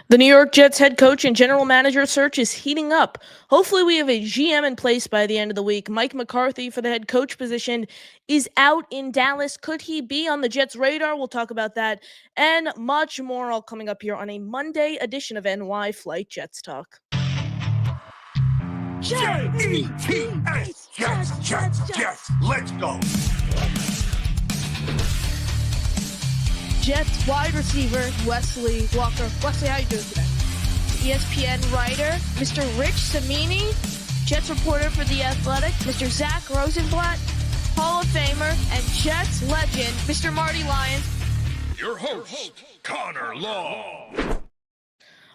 The New York Jets head coach and general manager search is heating up. Hopefully, we have a GM in place by the end of the week. Mike McCarthy for the head coach position is out in Dallas. Could he be on the Jets' radar? We'll talk about that and much more all coming up here on a Monday edition of NY Flight Jets Talk. Jets, Jets, let's go. Jets wide receiver Wesley Walker. Wesley, how you doing today? ESPN writer Mr. Rich Cimini, Jets reporter for The Athletic, Mr. Zach Rosenblatt, Hall of Famer and Jets legend Mr. Marty Lyons. Your host, Connor Law.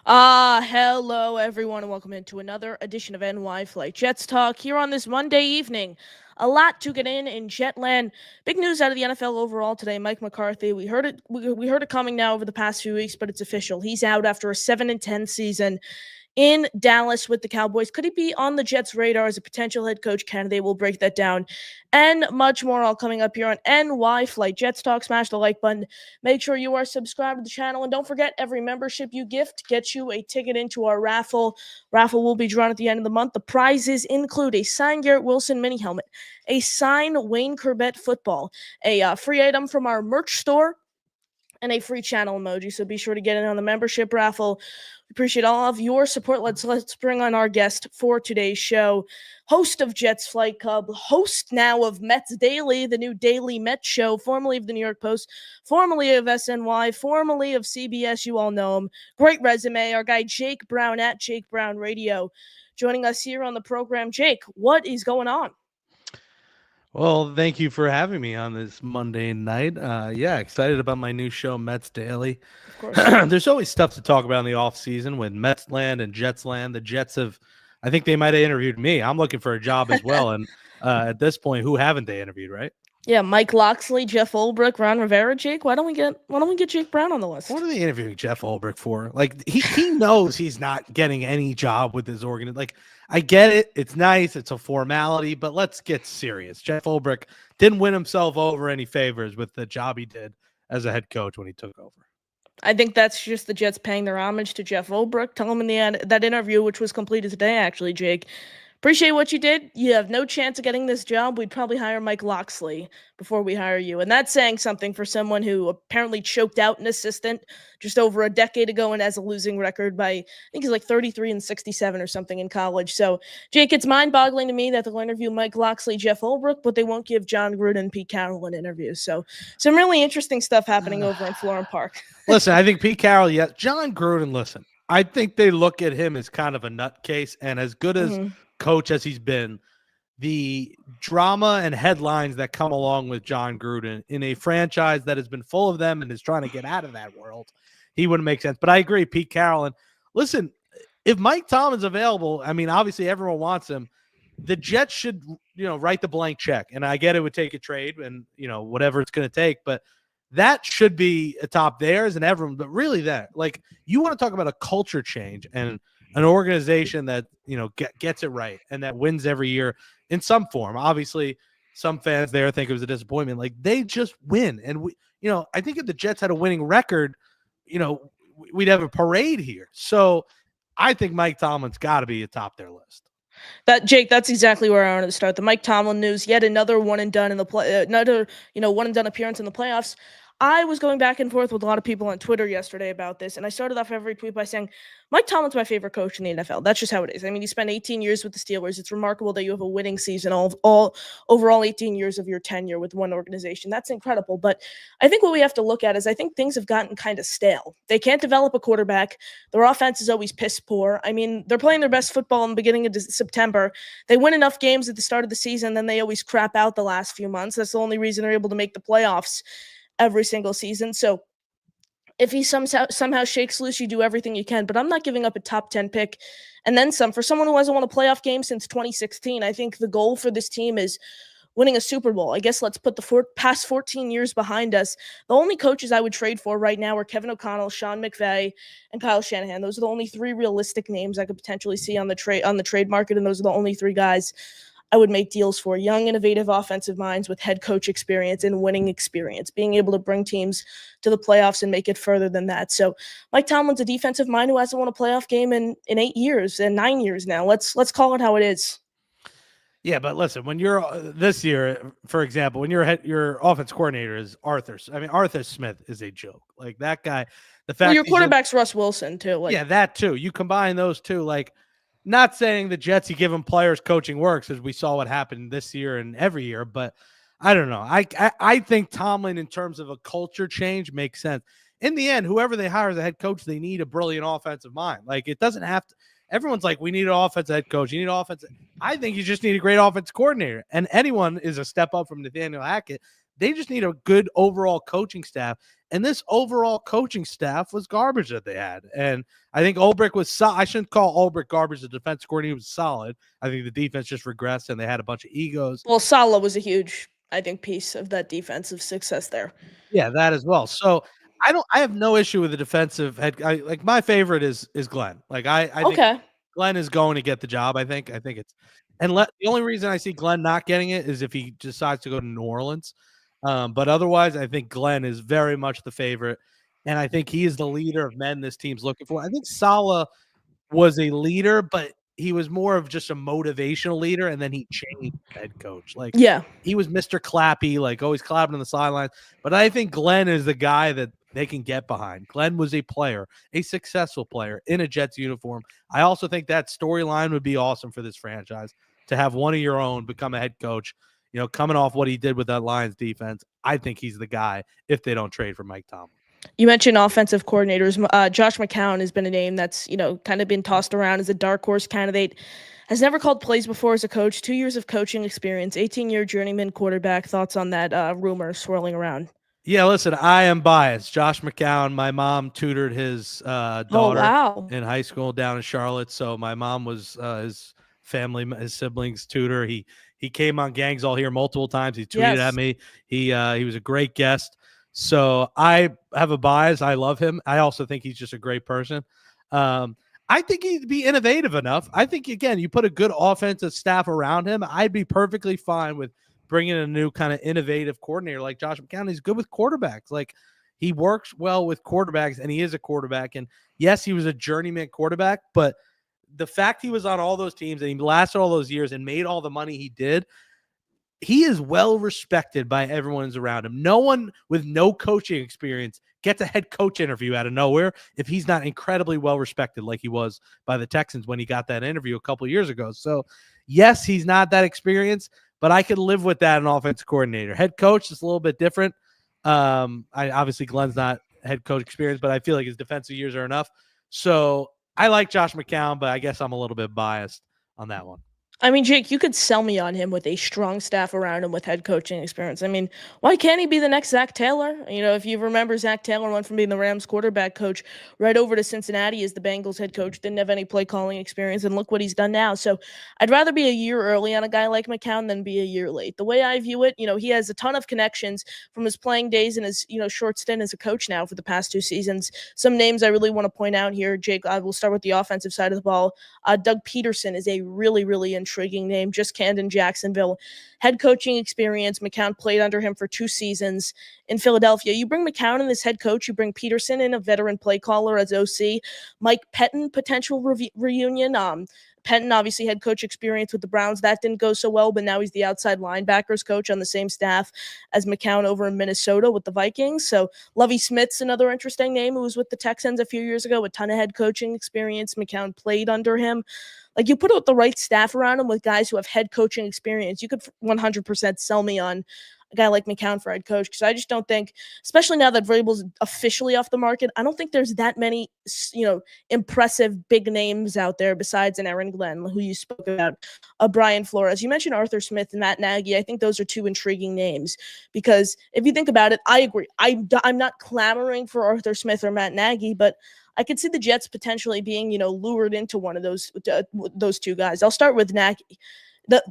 Hello everyone and welcome into another edition of NY Flight Jets Talk here on this Monday evening. A lot to get in Jetland. Big news out of the NFL overall today. Mike McCarthy. We heard it coming now over the past few weeks, but it's official. He's out after a 7-10 season in Dallas with the Cowboys. Could he be on the Jets' radar as a potential head coach candidate? We'll break that down and much more all coming up here on NY Flight Jets Talk. Smash the like button. Make sure you are subscribed to the channel. And don't forget, every membership you gift gets you a ticket into our raffle. Raffle will be drawn at the end of the month. The prizes include a signed Garrett Wilson mini helmet, a signed Wayne Corbett football, a free item from our merch store, and a free channel emoji. So be sure to get in on the membership raffle. We appreciate all of your support. Let's bring on our guest for today's show. Host of Jets Flight Club, host now of Mets Daily, the new daily Mets show, formerly of the New York Post, formerly of SNY, formerly of CBS. You all know him. Great resume. Our guy Jake Brown at Jake Brown Radio joining us here on the program. Jake, what is going on? Well, thank you for having me on this Monday night. Excited about my new show, Mets Daily. Of course. There's always stuff to talk about in the offseason with Mets land and Jets land. The Jets I think they might have interviewed me. I'm looking for a job as well. And at this point, who haven't they interviewed, right? Yeah, Mike Locksley, Jeff Ulbrich, Ron Rivera, Jake. Why don't we get Jake Brown on the list? What are they interviewing Jeff Ulbrich for? Like he knows he's not getting any job with his organization. Like I get it, it's nice, it's a formality, but let's get serious. Jeff Ulbrich didn't win himself over any favors with the job he did as a head coach when he took over. I think that's just the Jets paying their homage to Jeff Ulbrich. Tell him in the end that interview, which was completed today, actually, Jake. Appreciate what you did. You have no chance of getting this job. We'd probably hire Mike Locksley before we hire you. And that's saying something for someone who apparently choked out an assistant just over a decade ago and has a losing record by, I think he's like 33-67 or something in college. So, Jake, it's mind-boggling to me that they'll interview Mike Locksley, Jeff Ulbrich, but they won't give John Gruden and Pete Carroll an interview. So, some really interesting stuff happening over in Florham Park. Listen, I think Pete Carroll, yes. John Gruden, listen, I think they look at him as kind of a nutcase, and as good as coach as he's been, the drama and headlines that come along with John Gruden in a franchise that has been full of them and is trying to get out of that world, he wouldn't make sense. But I agree, Pete Carroll. And listen, if Mike Tomlin's available, I mean, obviously everyone wants him. The Jets should, write the blank check. And I get it would take a trade and, whatever it's going to take, but that should be atop theirs and everyone. But really that, like, you want to talk about a culture change and an organization that, gets it right and that wins every year in some form. Obviously, some fans there think it was a disappointment. Like, they just win. And, I think if the Jets had a winning record, we'd have a parade here. So I think Mike Tomlin's got to be atop their list. Jake, that's exactly where I wanted to start. The Mike Tomlin news, yet another one and done in the play, one and done appearance in the playoffs. I was going back and forth with a lot of people on Twitter yesterday about this, and I started off every tweet by saying, Mike Tomlin's my favorite coach in the NFL. That's just how it is. I mean, he spent 18 years with the Steelers. It's remarkable that you have a winning season all overall 18 years of your tenure with one organization. That's incredible. But I think what we have to look at is I think things have gotten kind of stale. They can't develop a quarterback. Their offense is always piss poor. I mean, they're playing their best football in the beginning of September. They win enough games at the start of the season, then they always crap out the last few months. That's the only reason they're able to make the playoffs every single season. So if he somehow shakes loose, you do everything you can. But I'm not giving up a top 10 pick and then some. For someone who hasn't won a playoff game since 2016, I think the goal for this team is winning a Super Bowl. I guess let's put the past 14 years behind us. The only coaches I would trade for right now are Kevin O'Connell, Sean McVay, and Kyle Shanahan. Those are the only three realistic names I could potentially see on the trade market, and those are the only three guys I would make deals for: young, innovative offensive minds with head coach experience and winning experience, being able to bring teams to the playoffs and make it further than that. So Mike Tomlin's a defensive mind who hasn't won a playoff game in 8 years and 9 years now. Let's call it how it is. Yeah, but listen, when you're this year, for example, when your offense coordinator is Arthur. I mean, Arthur Smith is a joke. Like that guy. The fact Well, your he's in- quarterback's Russ Wilson too. Like, yeah, that too. You combine those two, like, not saying the Jets, you give them players coaching works, as we saw what happened this year and every year, but I don't know. I think Tomlin, in terms of a culture change, makes sense. In the end, whoever they hire as a head coach, they need a brilliant offensive mind. Like, it doesn't have to. Everyone's like, we need an offensive head coach. You need an offensive. I think you just need a great offense coordinator, and anyone is a step up from Nathaniel Hackett. They just need a good overall coaching staff. And this overall coaching staff was garbage that they had. And I think Ulbrich was I shouldn't call Ulbrich garbage. The defense coordinator was solid. I think the defense just regressed and they had a bunch of egos. well, Saleh was a huge, I think, piece of that defensive success there. Yeah, that as well. So I have no issue with the defensive head. Like, my favorite is Glenn. Like, I think Okay. Glenn is going to get the job. I think it's, and the only reason I see Glenn not getting it is if he decides to go to New Orleans. But otherwise, I think Glenn is very much the favorite, and I think he is the leader of men this team's looking for. I think Saleh was a leader, but he was more of just a motivational leader, and then he changed head coach. Like, Yeah. he was Mr. Clappy, like always clapping on the sidelines. But I think Glenn is the guy that they can get behind. Glenn was a player, a successful player in a Jets uniform. I also think that storyline would be awesome for this franchise, to have one of your own become a head coach. You know, coming off what he did with that Lions defense, I think he's the guy if they don't trade for Mike Tomlin. You mentioned offensive coordinators. Josh McCown has been a name that's, kind of been tossed around as a dark horse candidate. Has never called plays before as a coach. 2 years of coaching experience, 18-year journeyman quarterback. Thoughts on that rumor swirling around? Yeah, listen, I am biased. Josh McCown, my mom tutored his daughter in high school down in Charlotte. So my mom was his family, his siblings' tutor. He came on Gangs All Here multiple times. He tweeted at me. He was a great guest. So I have a bias. I love him. I also think he's just a great person. I think he'd be innovative enough. I think, again, you put a good offensive staff around him, I'd be perfectly fine with bringing a new kind of innovative coordinator like Josh McCown. He's good with quarterbacks. Like, he works well with quarterbacks, and he is a quarterback. And yes, he was a journeyman quarterback, but the fact he was on all those teams and he lasted all those years and made all the money he did, he is well respected by everyone who's around him. No one with no coaching experience gets a head coach interview out of nowhere if he's not incredibly well respected, like he was by the Texans when he got that interview a couple of years ago. So yes, he's not that experienced, but I could live with that. An offensive coordinator. Head coach is a little bit different. Obviously Glenn's not head coach experience, but I feel like his defensive years are enough. So I like Josh McCown, but I guess I'm a little bit biased on that one. I mean, Jake, you could sell me on him with a strong staff around him with head coaching experience. I mean, why can't he be the next Zach Taylor? If you remember, Zach Taylor went from being the Rams quarterback coach right over to Cincinnati as the Bengals head coach, didn't have any play calling experience, and look what he's done now. So I'd rather be a year early on a guy like McCown than be a year late. The way I view it, he has a ton of connections from his playing days and his, short stint as a coach now for the past 2 seasons. Some names I really want to point out here, Jake. I will start with the offensive side of the ball. Doug Peterson is a really, really intriguing name, just canned in Jacksonville. Head coaching experience. McCown played under him for 2 seasons in Philadelphia. You bring McCown in as head coach, you bring Peterson in, a veteran play caller, as OC. Mike Pettin, potential reunion. Pettin, obviously, head coach experience with the Browns. That didn't go so well, but now he's the outside linebackers coach on the same staff as McCown over in Minnesota with the Vikings. So Lovie Smith's another interesting name, who was with the Texans a few years ago, a ton of head coaching experience. McCown played under him. Like, you put out the right staff around him with guys who have head coaching experience, you could 100% sell me on a guy like McCown for head coach, because I just don't think, especially now that Vrabel's officially off the market, I don't think there's that many, impressive big names out there besides an Aaron Glenn, who you spoke about, Brian Flores. You mentioned Arthur Smith and Matt Nagy. I think those are 2 intriguing names, because if you think about it, I agree. I'm not clamoring for Arthur Smith or Matt Nagy, but I could see the Jets potentially being, lured into one of those 2 guys. I'll start with Nagy.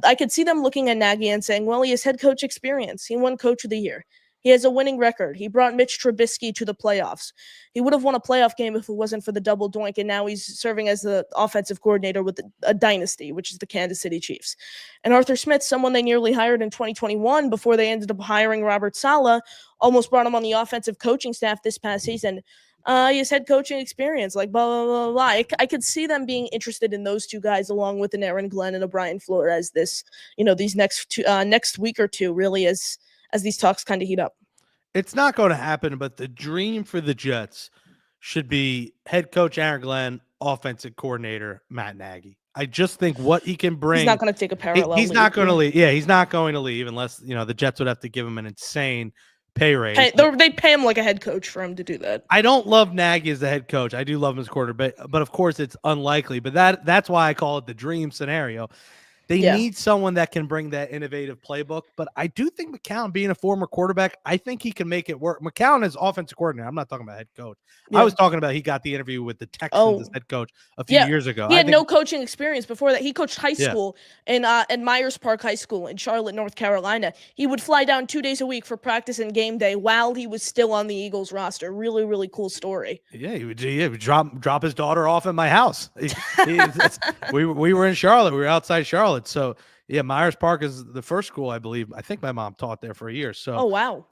I could see them looking at Nagy and saying, well, he has head coach experience. He won coach of the year. He has a winning record. He brought Mitch Trubisky to the playoffs. He would have won a playoff game if it wasn't for the double doink, and now he's serving as the offensive coordinator with a dynasty, which is the Kansas City Chiefs. And Arthur Smith, someone they nearly hired in 2021 before they ended up hiring Robert Saleh, almost brought him on the offensive coaching staff this past season. He has head coaching experience, like blah, blah, blah, blah. I could see them being interested in those two guys along with an Aaron Glenn and a Brian Flores these next week or two, really, as these talks kind of heat up. It's not going to happen, but the dream for the Jets should be head coach Aaron Glenn, offensive coordinator Matt Nagy. I just think what he can bring. He's not going to take a parallel. He's not going to leave. Yeah, he's not going to leave unless the Jets would have to give him an insane pay raise. They'd pay him like a head coach for him to do that. I don't love Nagy as the head coach. I do love him as quarterback, but of course it's unlikely. But that's why I call it the dream scenario. They need someone that can bring that innovative playbook. But I do think McCown, being a former quarterback, I think he can make it work. McCown is offensive coordinator. I'm not talking about head coach. Yeah. I was talking about he got the interview with the Texans as head coach a few years ago. He had no coaching experience before that. He coached high school in Myers Park High School in Charlotte, North Carolina. He would fly down 2 days a week for practice and game day while he was still on the Eagles roster. Really, really cool story. Yeah, he would drop his daughter off at my house. We were in Charlotte. We were outside Charlotte. So yeah, Myers Park is the first school, I believe. I think my mom taught there for a year. So oh wow.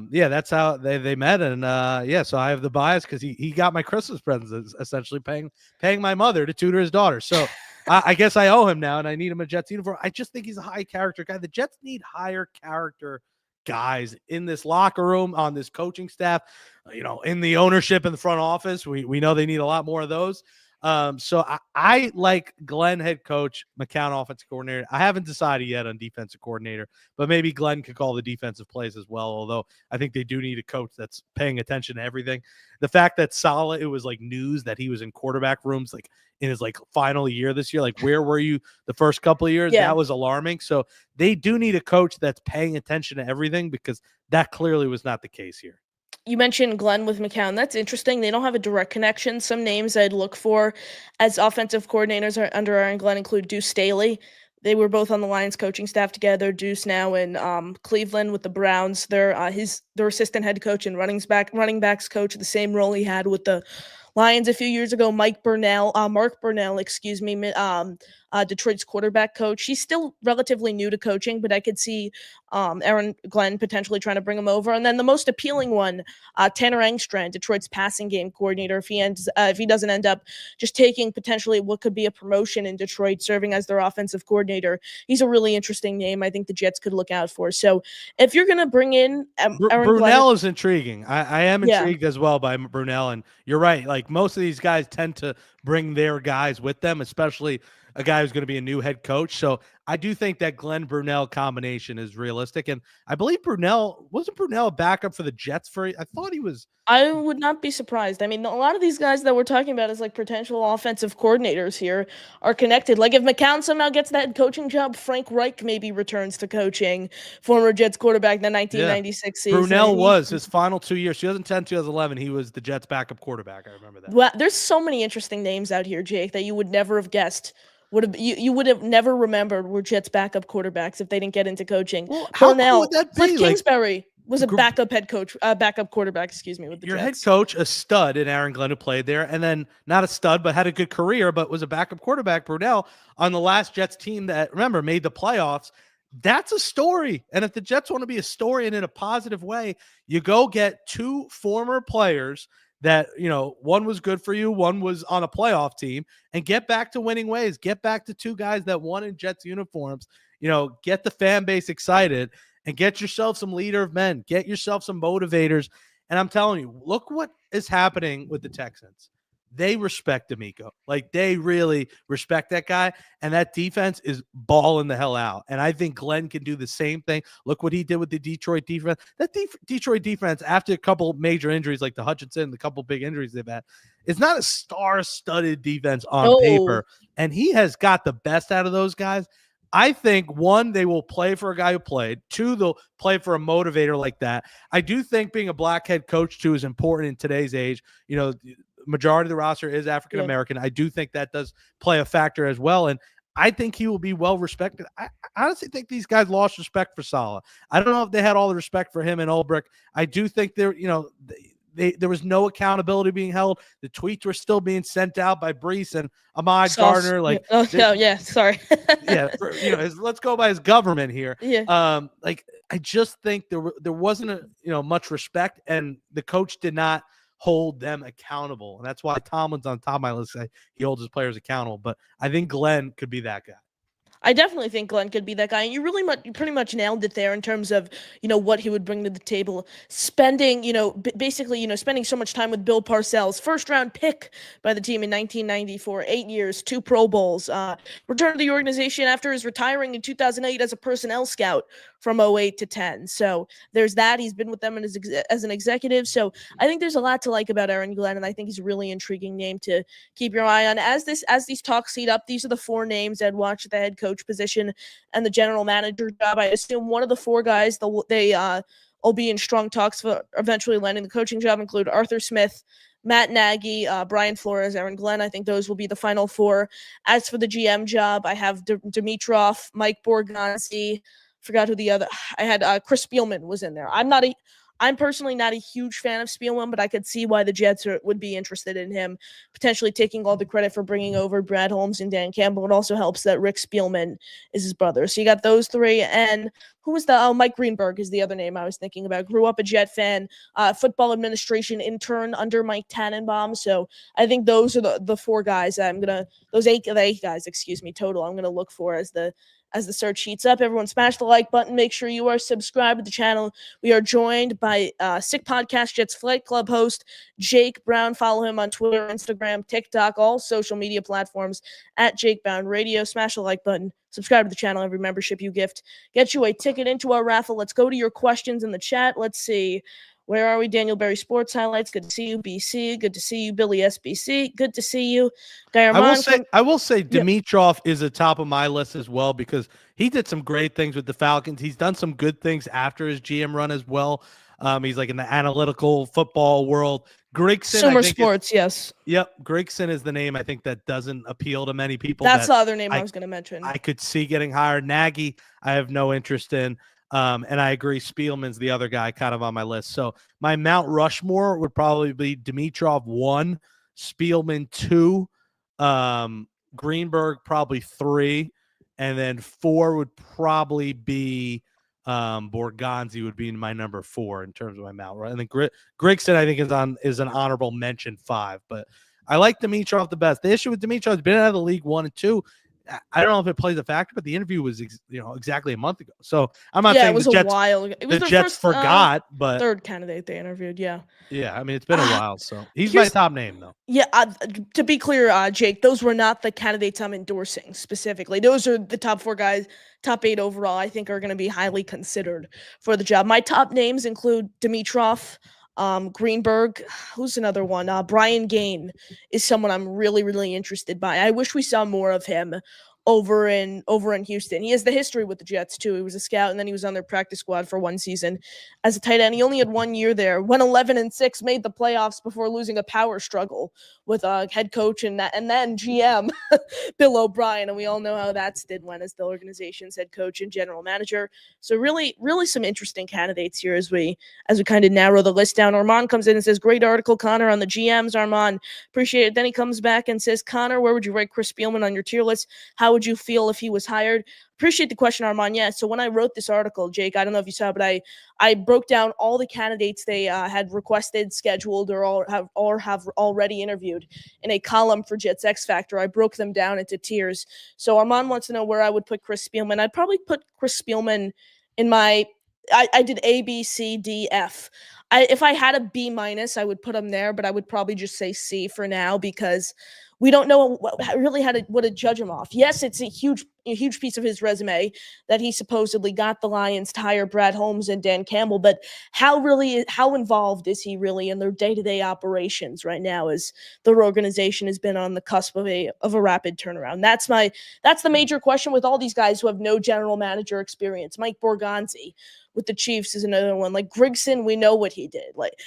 Yeah, that's how they met. And so I have the bias because he got my Christmas presents, essentially paying my mother to tutor his daughter. So I guess I owe him now, and I need him a Jets uniform. I just think he's a high character guy. The Jets need higher character guys in this locker room, on this coaching staff, in the ownership in the front office. We know they need a lot more of those. So I like Glenn head coach, McCown offensive coordinator. I haven't decided yet on defensive coordinator, but maybe Glenn could call the defensive plays as well. Although I think they do need a coach that's paying attention to everything. The fact that Saleh, it was like news that he was in quarterback rooms, like in his final year this year. Like, where were you the first couple of years? Yeah. That was alarming. So they do need a coach that's paying attention to everything, because that clearly was not the case here. You mentioned Glenn with McCown. That's interesting. They don't have a direct connection. Some names I'd look for as offensive coordinators under Aaron Glenn include Deuce Staley. They were both on the Lions coaching staff together. Deuce now in Cleveland with the Browns. They're their assistant head coach and running backs coach, the same role he had with the Lions a few years ago. Mark Burnell, Detroit's quarterback coach. He's still relatively new to coaching, but I could see Aaron Glenn potentially trying to bring him over. And then the most appealing one, Tanner Engstrand, Detroit's passing game coordinator. If he doesn't end up just taking potentially what could be a promotion in Detroit, serving as their offensive coordinator, he's a really interesting name. I think the Jets could look out for. So if you're going to bring in Aaron Brunell, Glenn, is intriguing. I am intrigued as well by Brunell, and you're right. Like, most of these guys tend to bring their guys with them, especially a guy who's going to be a new head coach. So I do think that Glenn Brunell combination is realistic. And I believe wasn't Brunell a backup for the Jets I thought he was. I would not be surprised. I mean, a lot of these guys that we're talking about as like potential offensive coordinators here are connected. Like, if McCown somehow gets that head coaching job, Frank Reich maybe returns to coaching, former Jets quarterback in the 1996 season. Brunell was his final 2 years, 2010, 2011. He was the Jets backup quarterback. I remember that. Well, there's so many interesting names out here, Jake, that you would never have guessed. You would have never remembered were Jets backup quarterbacks if they didn't get into coaching. Well, how cool would that be? Cliff Kingsbury was a backup quarterback, with the Jets. Your head coach, a stud in Aaron Glenn, who played there, and then not a stud, but had a good career, but was a backup quarterback, Brunell, on the last Jets team that, remember, made the playoffs. That's a story. And if the Jets want to be a story and in a positive way, you go get two former players that, one was good for you, one was on a playoff team, and get back to winning ways. Get back to two guys that won in Jets uniforms, get the fan base excited, and get yourself some leader of men, get yourself some motivators. And I'm telling you, look what is happening with the Texans. They respect D'Amico. Like, they really respect that guy, and that defense is balling the hell out. And I think Glenn can do the same thing. Look what he did with the Detroit defense. That Detroit defense, after a couple major injuries like the Hutchinson, the couple big injuries they've had, is not a star-studded defense on paper. And he has got the best out of those guys. I think, one, they will play for a guy who played. Two, they'll play for a motivator like that. I do think being a black head coach, too, is important in today's age. Majority of the roster is African-American. I do think that does play a factor as well. And I think he will be well respected. I honestly think these guys lost respect for Saleh. I don't know if they had all the respect for him and Ulbrich. I do think there was no accountability being held. The tweets were still being sent out by Brees and Ahmad Gardner. Yeah. Oh, yeah. Sorry. Yeah, let's go by his government here. Yeah. I just think there wasn't much respect, and the coach did not hold them accountable, and that's why Tomlin's on top of my list. He holds his players accountable, but I think Glenn could be that guy. I definitely think Glenn could be that guy. And you pretty much nailed it there in terms of, what he would bring to the table. Spending, basically, spending so much time with Bill Parcells, first round pick by the team in 1994, 8 years, 2 Pro Bowls, returned to the organization after his retiring in 2008 as a personnel scout from 08 to 10. So there's that. He's been with them as an executive. So I think there's a lot to like about Aaron Glenn, and I think he's a really intriguing name to keep your eye on. As these talks heat up, these are the 4 names I'd watch at the head coach position and the general manager job. I assume one of the 4 guys will be in strong talks for eventually landing the coaching job include Arthur Smith, Matt Nagy, Brian Flores, Aaron Glenn. I think those will be the final 4. As for the GM job, I have Dimitroff, Mike Borgonzi. Forgot who the other. I had Chris Spielman was in there. I'm personally not a huge fan of Spielman, but I could see why the Jets would be interested in him, potentially taking all the credit for bringing over Brad Holmes and Dan Campbell. It also helps that Rick Spielman is his brother. So you got those 3. And who was Mike Greenberg is the other name I was thinking about. Grew up a Jet fan, football administration intern under Mike Tannenbaum. So I think those are the 4 guys those 8 guys, total, I'm going to look for as the search heats up. Everyone smash the like button. Make sure you are subscribed to the channel. We are joined by Sick Podcast Jets Flight Club host Jake Brown. Follow him on Twitter, Instagram, TikTok, all social media platforms at Jake Brown Radio. Smash the like button. Subscribe to the channel. Every membership you gift gets you a ticket into our raffle. Let's go to your questions in the chat. Let's see. Where are we? Daniel Berry Sports Highlights. Good to see you, BC. Good to see you, Billy SBC. Good to see you. I will say Dimitroff is a top of my list as well because he did some great things with the Falcons. He's done some good things after his GM run as well. He's like in the analytical football world. Grigson, Sumer Sports, yes. Yep, Grigson is the name I think that doesn't appeal to many people. That's the other name I was going to mention. I could see getting hired. Nagy, I have no interest in. And I agree, Spielman's the other guy kind of on my list. So my Mount Rushmore would probably be Dimitroff 1, Spielman 2, Greenberg probably 3, and then 4 would probably be Borgonzi would be my number 4 in terms of my Mount. Right? And then Grigson I think is an honorable mention 5, but I like Dimitroff the best. The issue with Dimitroff has been out of the league 1 and 2. I don't know if it plays a factor, but the interview was exactly a month ago. So I'm not saying it was the Jets, a while ago. It was the Jets forgot, but 3rd candidate they interviewed. Yeah. I mean it's been a while, so he's my top name though. Yeah, to be clear, Jake, those were not the candidates I'm endorsing specifically. Those are the top 4 guys, top 8 overall. I think are going to be highly considered for the job. My top names include Dimitroff. Greenberg, who's another one? Brian Gain is someone I'm really, really interested by. I wish we saw more of him over in Houston. He has the history with the Jets too. He was a scout and then he was on their practice squad for 1 season as a tight end. He only had 1 year there. Went 11-6, made the playoffs before losing a power struggle with a head coach and then GM Bill O'Brien, and we all know how that's did went as the organization's head coach and general manager. So really, really some interesting candidates here as we kind of narrow the list down. Armand comes in and says, "Great article, Connor, on the GMs." Armand, appreciate it. Then he comes back and says, "Connor, where would you rate Chris Spielman on your tier list? How would you feel if he was hired?" Appreciate the question, Armand. Yeah, so when I wrote this article, Jake, I don't know if you saw, but I broke down all the candidates they had requested, scheduled, or have already interviewed in a column for Jets X Factor. I broke them down into tiers. So Armand wants to know where I would put Chris Spielman. I'd probably put Chris Spielman in my I did A, B, C, D, F. If I had a B minus, I would put him there, but I would probably just say C for now because we don't know really what to judge him off. Yes, it's a huge piece of his resume that he supposedly got the Lions to hire Brad Holmes and Dan Campbell, but how involved is he really in their day-to-day operations right now as their organization has been on the cusp of a rapid turnaround? That's the major question with all these guys who have no general manager experience. Mike Borgonzi with the Chiefs is another one. Like Grigson, we know what he did. Like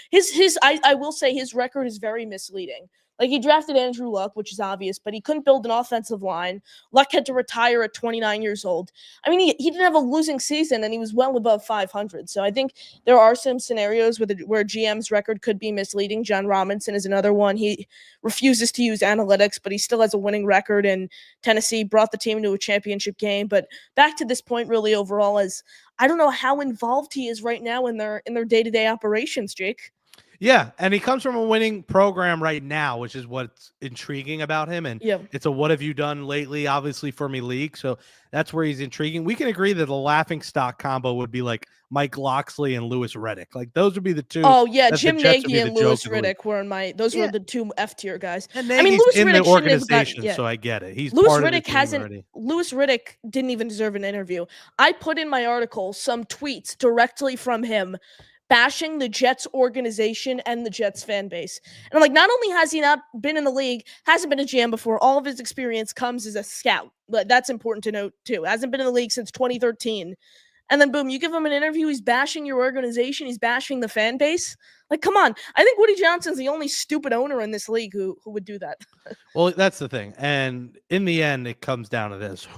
I will say his record is very misleading. Like, he drafted Andrew Luck, which is obvious, but he couldn't build an offensive line. Luck had to retire at 29 years old. I mean, he didn't have a losing season, and he was well above 500. So I think there are some scenarios where GM's record could be misleading. John Robinson is another one. He refuses to use analytics, but he still has a winning record in Tennessee, brought the team to a championship game. But back to this point, really, overall, is I don't know how involved he is right now in their day-to-day operations, Jake. Yeah, and he comes from a winning program right now, which is what's intriguing about him. And Yeah. it's a what have you done lately, obviously, for me league. So that's where he's intriguing. We can agree that the laughing stock combo would be like Mike Loxley and Lewis Riddick. Like those would be the two. Oh yeah, that the Jim Jets would Nagy be and the Lewis joke of the league. Riddick were those Yeah. were the two F tier guys. And I mean, Nagy's Lewis in Riddick the shouldn't have organization, so I get it. He's Lewis part of the Riddick team hasn't. already. Lewis Riddick didn't even deserve an interview. I put in my article some tweets directly from him, bashing the Jets organization and the Jets fan base. And I'm like, not only has he not been in the league, hasn't been a GM before, all of his experience comes as a scout. But that's important to note too. Hasn't been in the league since 2013. And then boom, you give him an interview, he's bashing your organization, he's bashing the fan base. Like, come on. I think Woody Johnson's the only stupid owner in this league who would do that. Well, that's the thing. And in the end, it comes down to this.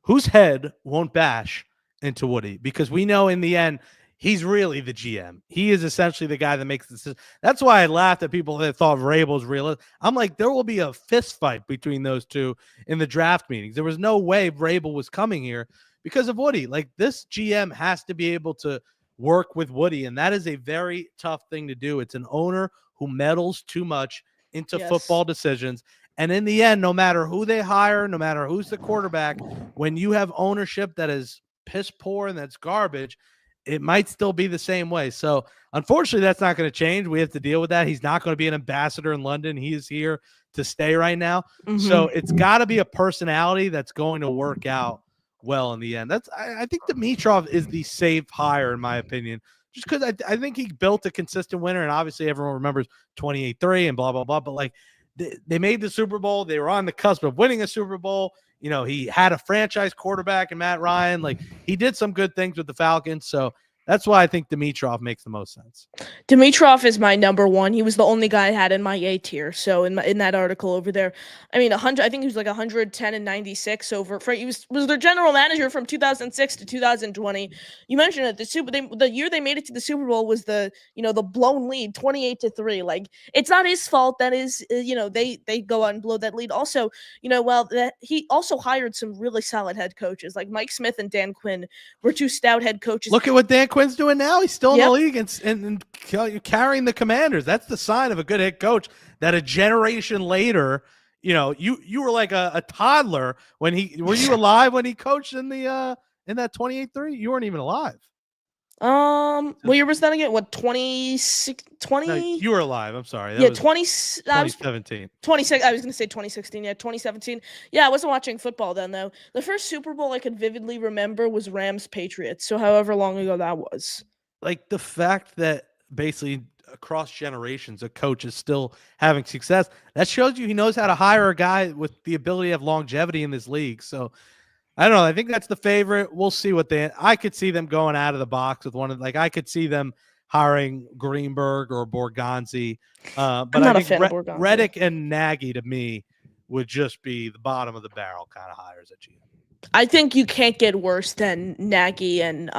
Whose head won't bash into Woody? Because we know in the end, he's really the GM. He is essentially the guy that makes the decision. That's why I laughed at people that thought Vrabel's real. I'm like, there will be a fist fight between those two in the draft meetings. There was no way Vrabel was coming here because of Woody. Like, this GM has to be able to work with Woody, and that is a very tough thing to do. It's an owner who meddles too much into football decisions. And in the end, no matter who they hire, no matter who's the quarterback, when you have ownership that is piss poor and that's garbage, it might still be the same way. So unfortunately, that's not going to change. We have to deal with that. He's not going to be an ambassador in London. He is here to stay right now. So it's got to be a personality that's going to work out well in the end. I think Dimitrov is the safe hire, in my opinion, just because I think he built a consistent winner. And obviously everyone remembers 28-3 and blah, blah, blah. But like they made the Super Bowl. They were on the cusp of winning a Super Bowl. You know, he had a franchise quarterback in Matt Ryan. Like, he did some good things with the Falcons. So that's why I think Dimitrov makes the most sense. Dimitrov is my number one. He was the only guy I had in my A tier. So in that article over there, I mean, 100. I think he was like 110 and 96 over. He was their general manager from 2006 to 2020. You mentioned it. The year they made it to the Super Bowl was the blown lead 28-3. Like, it's not his fault. That is they go out and blow that lead. Also, he also hired some really solid head coaches like Mike Smith and Dan Quinn were two stout head coaches. Look at what Dan Quinn's doing now. He's still in the league and carrying the Commanders. That's the sign of a good head coach, that a generation later, you were like a toddler when were you alive when he coached in that 28-3? You weren't even alive. What year was that again? What, 20? No, you were alive. I'm sorry. That 2017. 26. I was going to say 2016. Yeah, 2017. Yeah, I wasn't watching football then, though. The first Super Bowl I could vividly remember was Rams-Patriots. So however long ago that was. Like, the fact that basically across generations, a coach is still having success, that shows you he knows how to hire a guy with the ability to have longevity in this league. So I don't know. I think that's the favorite. We'll see I could see them going out of the box with I could see them hiring Greenberg or Borgonzi. But I think Reddick and Nagy, to me, would just be the bottom of the barrel kind of hires at GM. I think you can't get worse than Nagy and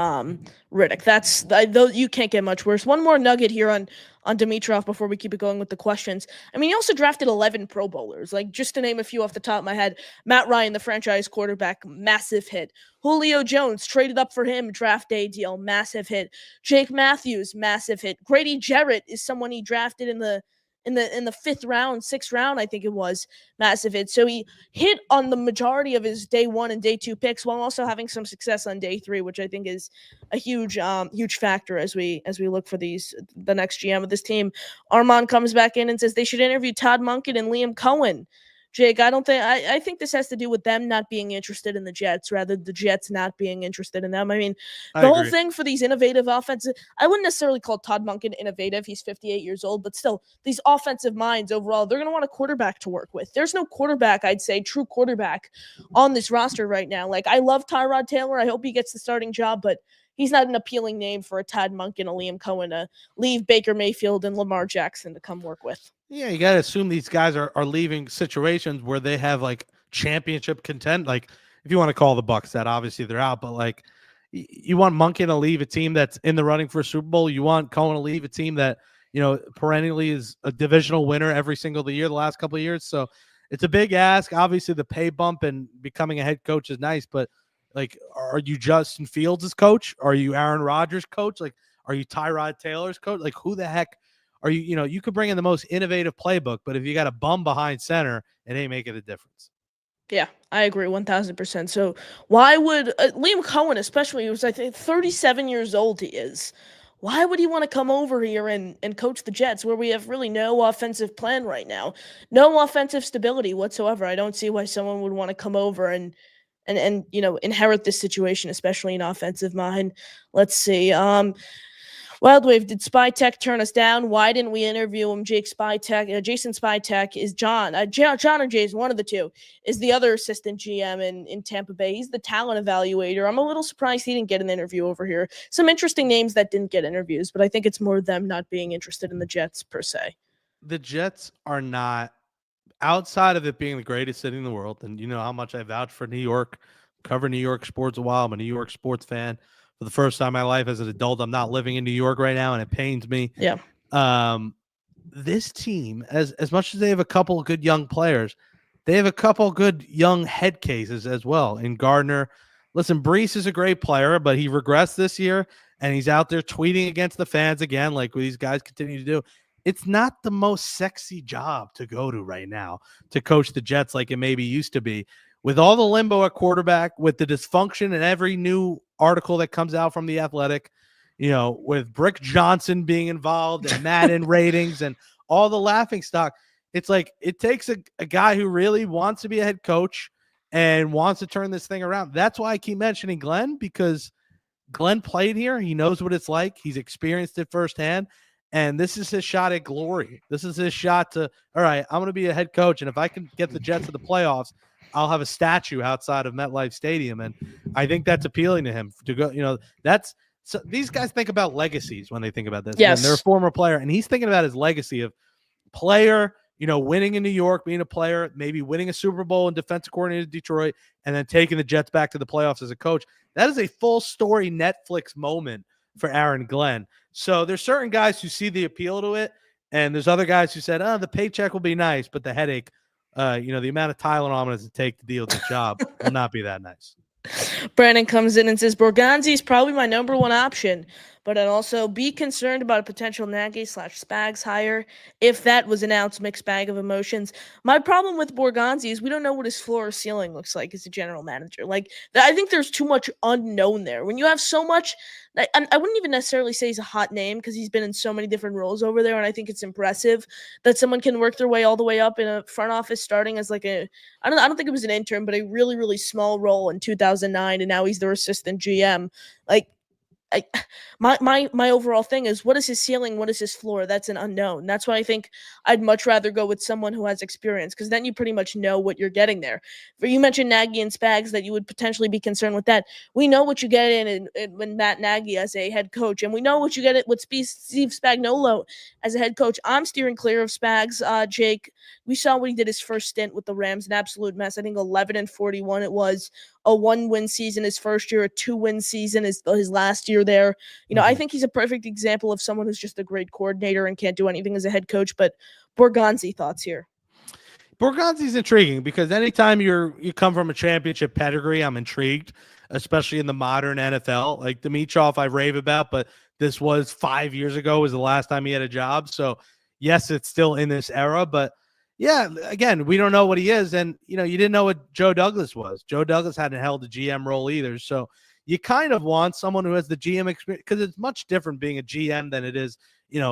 Riddick. You can't get much worse. One more nugget here on Dimitrov before we keep it going with the questions. I mean, he also drafted 11 Pro Bowlers. Like, just to name a few off the top of my head, Matt Ryan, the franchise quarterback, massive hit. Julio Jones, traded up for him, draft day deal, massive hit. Jake Matthews, massive hit. Grady Jarrett is someone he drafted in the 5th round, 6th round, I think it was, massive hit. So he hit on the majority of his day 1 and day 2 picks while also having some success on day 3, which I think is a huge factor as we look for the next GM of this team. Armand comes back in and says they should interview Todd Monken and Liam Cohen. Jake, I think this has to do with them not being interested in the Jets, rather the Jets not being interested in them. I mean, the whole thing for these innovative offensive, I wouldn't necessarily call Todd Monken innovative. He's 58 years old, but still, these offensive minds overall, they're going to want a quarterback to work with. There's no quarterback, I'd say, true quarterback on this roster right now. Like, I love Tyrod Taylor. I hope he gets the starting job, but he's not an appealing name for a Todd Monken, a Liam Cohen, to leave Baker Mayfield and Lamar Jackson to come work with. Yeah, you gotta assume these guys are leaving situations where they have like championship content. Like if you want to call the Bucks that, obviously they're out, but like you want Monken to leave a team that's in the running for a Super Bowl. You want Cohen to leave a team that, perennially is a divisional winner every single year, the last couple of years. So it's a big ask. Obviously, the pay bump and becoming a head coach is nice, but like, are you Justin Fields' coach? Are you Aaron Rodgers' coach? Like, are you Tyrod Taylor's coach? Like, who the heck are you? You could bring in the most innovative playbook, but if you got a bum behind center, it ain't making a difference. Yeah, I agree 1000%. So why would Liam Cohen, especially, who's I think 37 years old, he is. Why would he want to come over here and coach the Jets where we have really no offensive plan right now? No offensive stability whatsoever. I don't see why someone would want to come over and inherit this situation, especially in offensive mind. Let's see. Wildwave, did Spytek turn us down? Why didn't we interview him? Jason Spytek is John. John or Jason, one of the two, is the other assistant GM in Tampa Bay. He's the talent evaluator. I'm a little surprised he didn't get an interview over here. Some interesting names that didn't get interviews, but I think it's more them not being interested in the Jets per se. The Jets are not, outside of it being the greatest city in the world, and you know how much I vouch for New York, cover New York sports a while. I'm a New York sports fan. For the first time in my life as an adult, I'm not living in New York right now, and it pains me. Yeah. This team, as much as they have a couple of good young players, they have a couple good young head cases as well. In Gardner, listen, Brees is a great player, but he regressed this year, and he's out there tweeting against the fans again, like these guys continue to do. It's not the most sexy job to go to right now to coach the Jets like it maybe used to be. With all the limbo at quarterback, with the dysfunction in every new article that comes out from The Athletic, with Brick Johnson being involved and Madden ratings and all the laughing stock, it's like it takes a guy who really wants to be a head coach and wants to turn this thing around. That's why I keep mentioning Glenn, because Glenn played here. He knows what it's like. He's experienced it firsthand. And this is his shot at glory. This is his shot to, all right, I'm going to be a head coach. And if I can get the Jets to the playoffs, I'll have a statue outside of MetLife Stadium. And I think that's appealing to him to go, so these guys think about legacies when they think about this. Yes. And they're a former player, and he's thinking about his legacy of player, winning in New York, being a player, maybe winning a Super Bowl and defensive coordinator in Detroit, and then taking the Jets back to the playoffs as a coach. That is a full story Netflix moment for Aaron Glenn. So there's certain guys who see the appeal to it, and there's other guys who said, the paycheck will be nice, but the headache, the amount of Tylenol I'm going to take to deal with the job will not be that nice. Brandon comes in and says, Borgonzi is probably my number one option, but I'd also be concerned about a potential Nagy/Spags hire if that was announced. Mixed bag of emotions. My problem with Borgonzi is we don't know what his floor or ceiling looks like as a general manager. Like, I think there's too much unknown there. When you have so much, I wouldn't even necessarily say he's a hot name because he's been in so many different roles over there, and I think it's impressive that someone can work their way all the way up in a front office, starting as like I don't think it was an intern, but a really, really small role in 2009, and now he's their assistant GM. Like, my overall thing is, what is his ceiling? What is his floor? That's an unknown. That's why I think I'd much rather go with someone who has experience, because then you pretty much know what you're getting there. You mentioned Nagy and Spags, that you would potentially be concerned with that. We know what you get in when Matt Nagy as a head coach, and we know what you get with Steve Spagnuolo as a head coach. I'm steering clear of Spags. Jake, we saw what he did his first stint with the Rams, an absolute mess. I think 11-41 it was. A 1-win season his first year, a 2-win season his last year there. I think he's a perfect example of someone who's just a great coordinator and can't do anything as a head coach. But Borgonzi, thoughts here? Borgonzi's intriguing because anytime you come from a championship pedigree, I'm intrigued, especially in the modern NFL. Like Dimitroff, I rave about, but this was 5 years ago was the last time he had a job. So yes, it's still in this era, but yeah, again, we don't know what he is. And, you didn't know what Joe Douglas was. Joe Douglas hadn't held a GM role either. So you kind of want someone who has the GM experience, because it's much different being a GM than it is,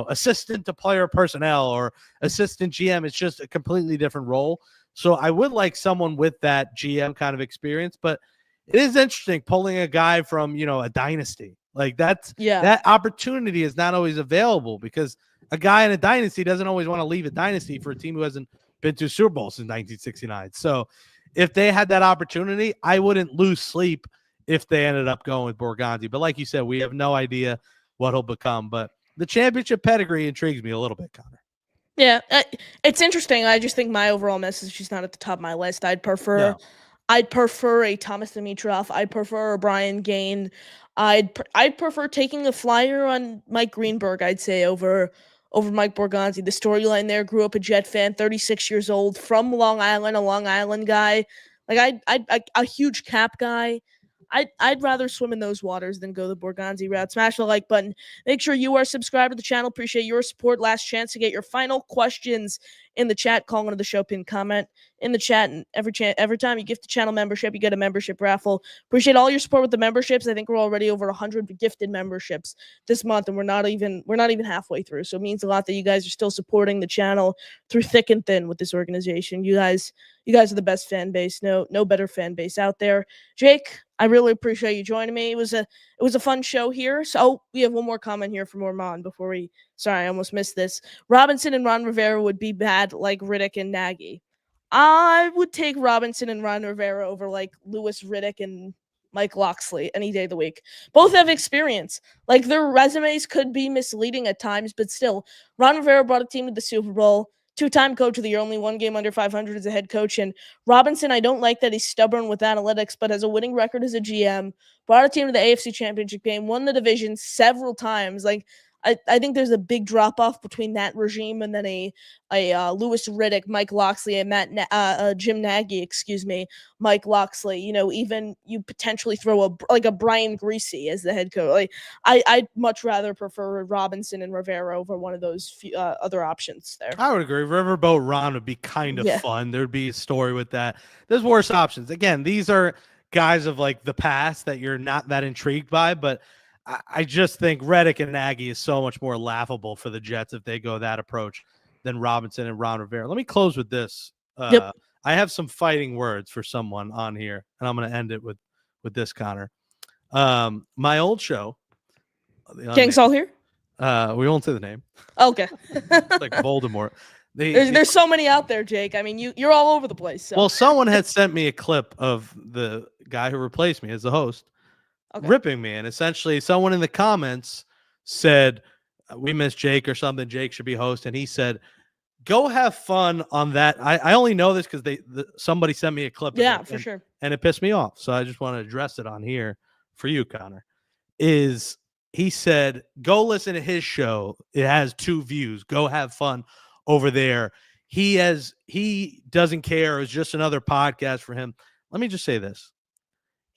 assistant to player personnel or assistant GM. It's just a completely different role. So I would like someone with that GM kind of experience, but it is interesting pulling a guy from, a dynasty. Like that opportunity is not always available, because a guy in a dynasty doesn't always want to leave a dynasty for a team who hasn't been to a Super Bowl since 1969. So if they had that opportunity, I wouldn't lose sleep if they ended up going with Borgonzi. But like you said, we have no idea what he'll become. But the championship pedigree intrigues me a little bit, Connor. Yeah, it's interesting. I just think my overall message is not at the top of my list. No. I'd prefer a Thomas Dimitrov. I'd prefer a Brian Gain. I'd prefer taking the flyer on Mike Greenberg. I'd say over Mike Borgonzi. The storyline there: grew up a Jet fan, 36 years old, from Long Island, a Long Island guy. Like a huge Cap guy. I'd rather swim in those waters than go the Borgonzi route. Smash the like button. Make sure you are subscribed to the channel. Appreciate your support. Last chance to get your final questions in the chat. Call into the show, pin comment in the chat, and every time you gift the channel membership, you get a membership raffle. Appreciate all your support with the memberships. I think we're already over 100 gifted memberships this month, and we're not even halfway through. So it means a lot that you guys are still supporting the channel through thick and thin with this organization. You guys are the best fan base. No better fan base out there. Jake, I really appreciate you joining me. It was a fun show here. So we have one more comment here from Ormond before we. Sorry, I almost missed this. Robinson and Ron Rivera would be bad like Riddick and Nagy. I would take Robinson and Ron Rivera over like Louis Riddick and Mike Loxley any day of the week. Both have experience. Like their resumes could be misleading at times, but still, Ron Rivera brought a team to the Super Bowl. Two-time coach of the year, only one game under 500 as a head coach. And Robinson, I don't like that he's stubborn with analytics, but has a winning record as a GM. Brought a team to the AFC Championship game, won the division several times. Like I think there's a big drop off between that regime and then a Louis Riddick, Mike Loxley, and Jim Nagy, Mike Loxley. You know, even you potentially throw a Brian Greasy as the head coach. Like I'd much rather prefer Robinson and Rivera over one of those other options there. I would agree. Riverboat Ron would be kind of fun. There'd be a story with that. There's worse options. Again, these are guys of like the past that you're not that intrigued by, but I just think Reddick and Nagy is so much more laughable for the Jets if they go that approach than Robinson and Ron Rivera. Let me close with this. I have some fighting words for someone on here, and I'm going to end it with this, Connor. My old show. Gang's all here? We won't say the name. Okay. It's like Voldemort. There's so many out there, Jake. I mean, you're all over the place. So. Well, someone had sent me a clip of the guy who replaced me as the host. Okay. Ripping me, and essentially someone in the comments said we miss Jake or something. Jake should be host, and he said, "Go have fun on that." I only know this because somebody sent me a clip. Yeah, for sure. And it pissed me off, so I just want to address it on here for you, Connor. He said, "Go listen to his show. It has 2 views. Go have fun over there." He doesn't care. It's just another podcast for him. Let me just say this.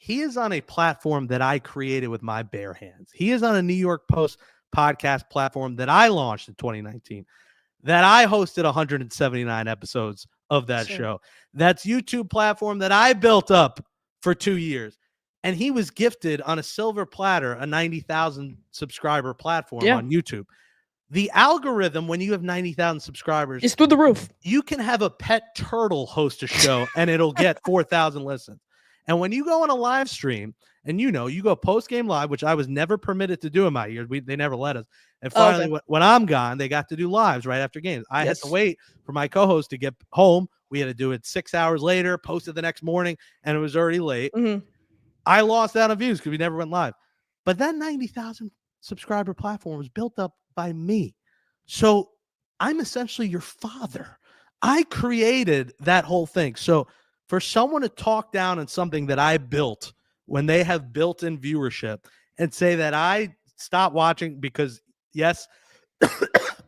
He is on a platform that I created with my bare hands. He is on a New York Post podcast platform that I launched in 2019, that I hosted 179 episodes of that show. That's YouTube platform that I built up for 2 years. And he was gifted on a silver platter, a 90,000 subscriber platform on YouTube. The algorithm, when you have 90,000 subscribers, is through the roof. You can have a pet turtle host a show and it'll get 4,000 listens. And when you go on a live stream and you go post-game live, which I was never permitted to do in my years. They never let us. And finally, when I'm gone, they got to do lives right after games. I had to wait for my co-host to get home. We had to do it 6 hours later, post it the next morning, and it was already late. Mm-hmm. I lost out on views because we never went live. But that 90,000 subscriber platform was built up by me. So I'm essentially your father. I created that whole thing. So for someone to talk down on something that I built when they have built-in viewership and say that I stopped watching because, yes,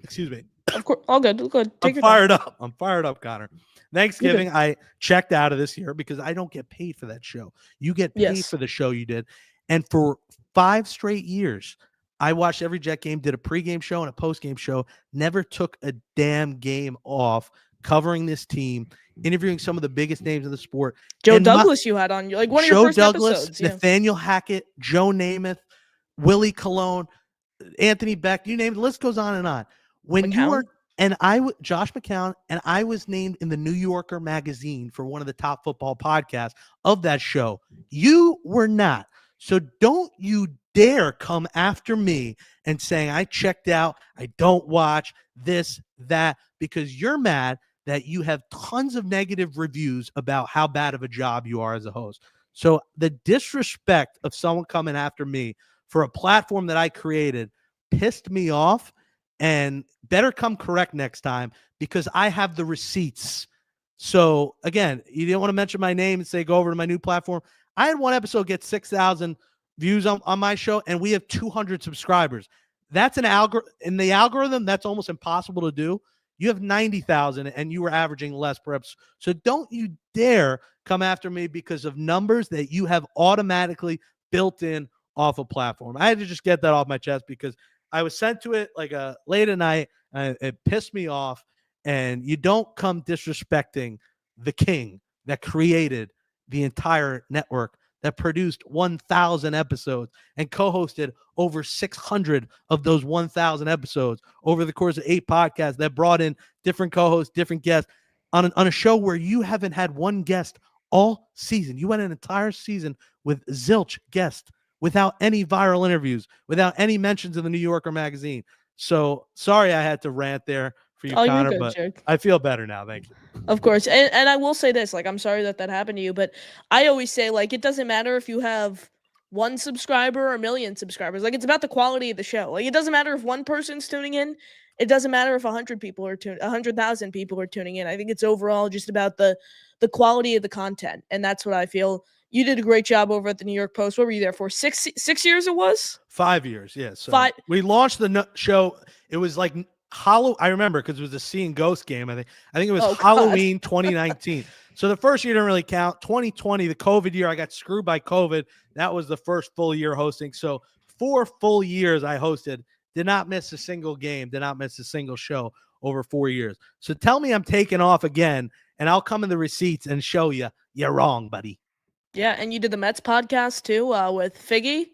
excuse me. Of course, all good. I'm fired up. I'm fired up, Connor. Thanksgiving, I checked out of this year because I don't get paid for that show. You get paid for the show you did. And for 5 straight years, I watched every Jet game, did a pregame show and a postgame show, never took a damn game off, covering this team, interviewing some of the biggest names in the sport. Joe Douglas you had on, like one of your first episodes. Nathaniel Hackett, Joe Namath, Willie Colon, Anthony Beck, you name it, the list goes on and on. When you were, and Josh McCown, and I was named in the New Yorker magazine for one of the top football podcasts of that show. You were not. So don't you dare come after me and saying I checked out, I don't watch this, that, because you're mad that you have tons of negative reviews about how bad of a job you are as a host. So the disrespect of someone coming after me for a platform that I created pissed me off. and better come correct next time because I have the receipts. So again, you didn't want to mention my name and say go over to my new platform. I had one episode get 6,000 views on my show, and we have 200 subscribers. That's an algorithm in the algorithm. That's almost impossible to do. You have 90,000 and you were averaging less per episode. So don't you dare come after me because of numbers that you have automatically built in off a platform. I had to just get that off my chest because I was sent to it like late at night and it pissed me off. And you don't come disrespecting the king that created the entire network, that produced 1,000 episodes and co-hosted over 600 of those 1,000 episodes over the course of 8 podcasts that brought in different co-hosts, different guests on a show where you haven't had one guest all season. You went an entire season with zilch guests without any viral interviews, without any mentions in the New Yorker magazine. So sorry I had to rant there for you, Connor, but Jake. I feel better now. Thank you. Of course. And I will say this, like, I'm sorry that happened to you, but I always say, like, it doesn't matter if you have 1 subscriber or 1,000,000 subscribers. Like, it's about the quality of the show. Like, it doesn't matter if one person's tuning in. It doesn't matter if 100,000 people are tuning in. I think it's overall just about the quality of the content. And that's what I feel. You did a great job over at the New York Post. What were you there for? 6 years it was? 5 years, yes. Yeah, so 5. We launched the show. It was like I remember because it was a Sea and Ghost game. I think it was Halloween 2019. So the first year didn't really count. 2020, the COVID year, I got screwed by COVID. That was the first full year hosting. So 4 full years I hosted. Did not miss a single game. Did not miss a single show over 4 years. So tell me I'm taking off again, and I'll come in the receipts and show you you're wrong, buddy. Yeah, and you did the Mets podcast too with Figgy.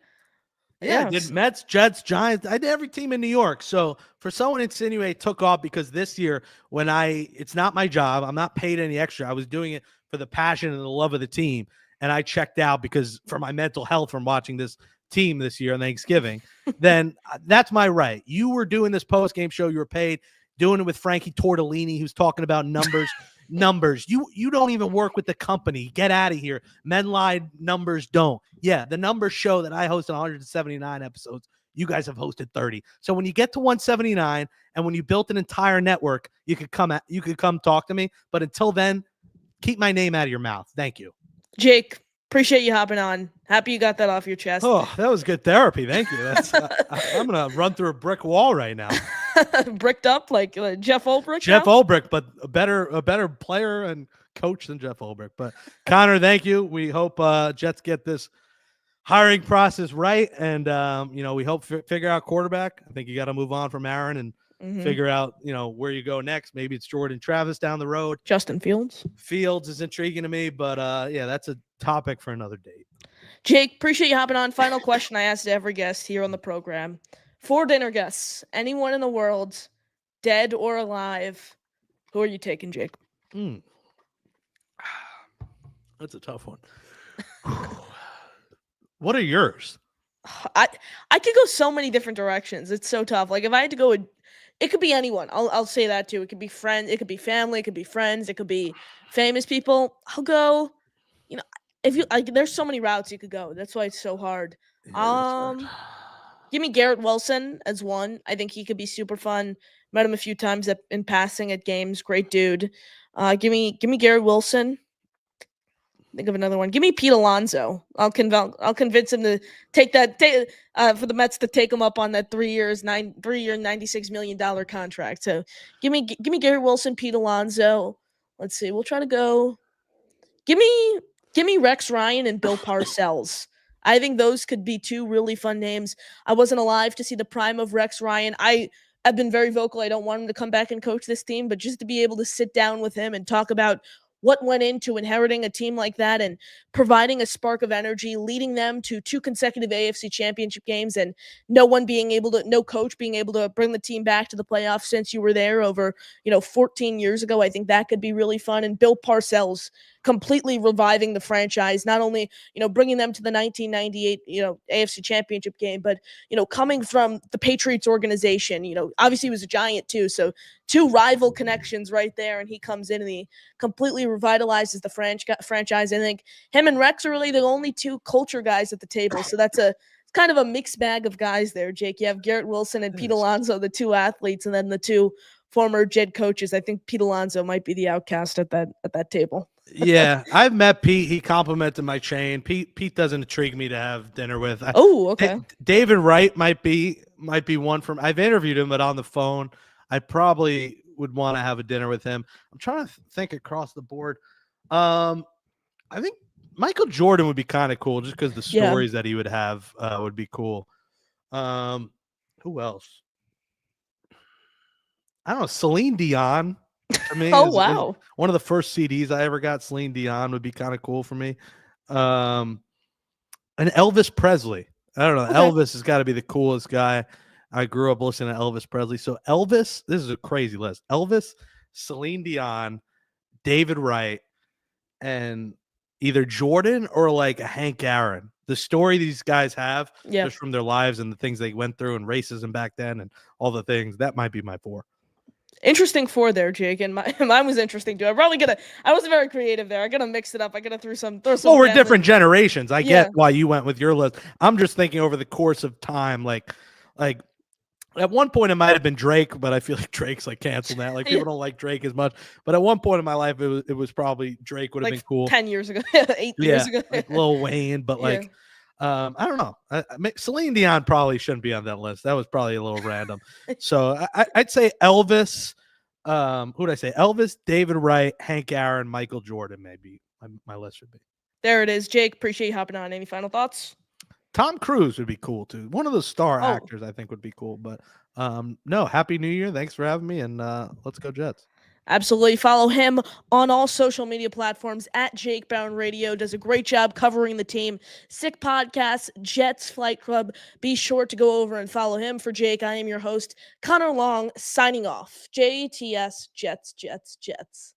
Yeah, I did Mets, Jets, Giants. I did every team in New York. So for someone to insinuate took off because this year when it's not my job, I'm not paid any extra. I was doing it for the passion and the love of the team. And I checked out because for my mental health from watching this team this year on Thanksgiving, then that's my right. You were doing this post-game show. You were paid, doing it with Frankie Tortellini, who's talking about numbers. You don't even work with the company. Get out of here. Men lie, numbers don't. Yeah, the numbers show that I hosted 179 episodes. You guys have hosted 30. So when you get to 179 and when you built an entire network, you could come talk to me. But until then, keep my name out of your mouth. Thank you. Jake, appreciate you hopping on. Happy you got that off your chest. Oh, that was good therapy. Thank you. I'm going to run through a brick wall right now. Bricked up like Jeff Ulbrich. Jeff Ulbrich, but a better player and coach than Jeff Ulbrich. But Connor, thank you. We hope Jets get this hiring process right, and we hope figure out quarterback. I think you got to move on from Aaron and figure out where you go next. Maybe it's Jordan Travis down the road. Justin Fields. Fields is intriguing to me, but yeah, that's a topic for another date. Jake, appreciate you hopping on. Final question I asked every guest here on the program. 4 dinner guests, anyone in the world, dead or alive, who are you taking, Jake? That's a tough one. What are yours? I could go so many different directions. It's so tough. Like if I had to go, it could be anyone. I'll say that too. It could be friends. It could be family. It could be friends. It could be famous people. I'll go. If you like, there's so many routes you could go. That's why it's so hard. Give me Garrett Wilson as one. I think he could be super fun. Met him a few times in passing at games. Great dude. Give me Garrett Wilson. Think of another one. Give me Pete Alonso. I'll convince him to take for the Mets to take him up on that 3 year, $96 million contract. So give me Garrett Wilson, Pete Alonso. Let's see. We'll try to go. Give me Rex Ryan and Bill Parcells. I think those could be 2 really fun names. I wasn't alive to see the prime of Rex Ryan. I've been very vocal. I don't want him to come back and coach this team, but just to be able to sit down with him and talk about what went into inheriting a team like that and providing a spark of energy, leading them to 2 consecutive AFC championship games and no coach being able to bring the team back to the playoffs since you were there over, 14 years ago. I think that could be really fun. And Bill Parcells completely reviving the franchise, not only, bringing them to the 1998, AFC championship game, but, coming from the Patriots organization, obviously he was a Giant too. So 2 rival connections right there. And he comes in and he completely revitalizes the franchise. I think him and Rex are really the only 2 culture guys at the table. So that's it's kind of a mixed bag of guys there, Jake. You have Garrett Wilson and It Pete is. Alonso, the two athletes, and then the two former Jet coaches. I think Pete Alonso might be the outcast at that table. Yeah, I've met Pete. He complimented my chain. Pete doesn't intrigue me to have dinner with. Oh, okay. David Wright might be one from. I've interviewed him, but on the phone, I probably would want to have a dinner with him. I'm trying to think across the board. I think Michael Jordan would be kind of cool, just because the Yeah. stories that he would have would be cool. Who else? I don't know. Celine Dion. For me, Oh, is wow. one of the first CDs I ever got. Celine Dion would be kind of cool for me. And Elvis Presley. I don't know. Okay. Elvis has got to be the coolest guy. I grew up listening to Elvis Presley. So Elvis, this is a crazy list. Elvis, Celine Dion, David Wright, and either Jordan or like a Hank Aaron. The story these guys have Yeah. just from their lives and the things they went through and racism back then and all the things, that might be my 4. Interesting 4 there, Jake, and mine was interesting too. I wasn't very creative there. I gotta mix it up. I gotta throw some. Well, we're family- different generations. I Yeah. get why you went with your list. I'm just thinking over the course of time, like at one point it might have been Drake, but I feel like Drake's like canceled now. Like people Yeah. don't like Drake as much. But at one point in my life, it was probably Drake would have like been cool. 10 years ago, 8 years ago. like Lil Wayne, but Yeah. like I don't know. Celine Dion probably shouldn't be on that list. That was probably a little random. So I'd say Elvis. Who'd I say? Elvis, David Wright, Hank Aaron, Michael Jordan. Maybe my list should be. There it is, Jake. Appreciate you hopping on. Any final thoughts? Tom Cruise would be cool too. One of those star Oh. actors I think would be cool. But no, Happy New Year. Thanks for having me, and let's go Jets. Absolutely. Follow him on all social media platforms at Jake Brown Radio. Does a great job covering the team. Sick Podcasts, Jets Flight Club. Be sure to go over and follow him. For Jake, I am your host, Connor Long, signing off. JTS, Jets, Jets, Jets.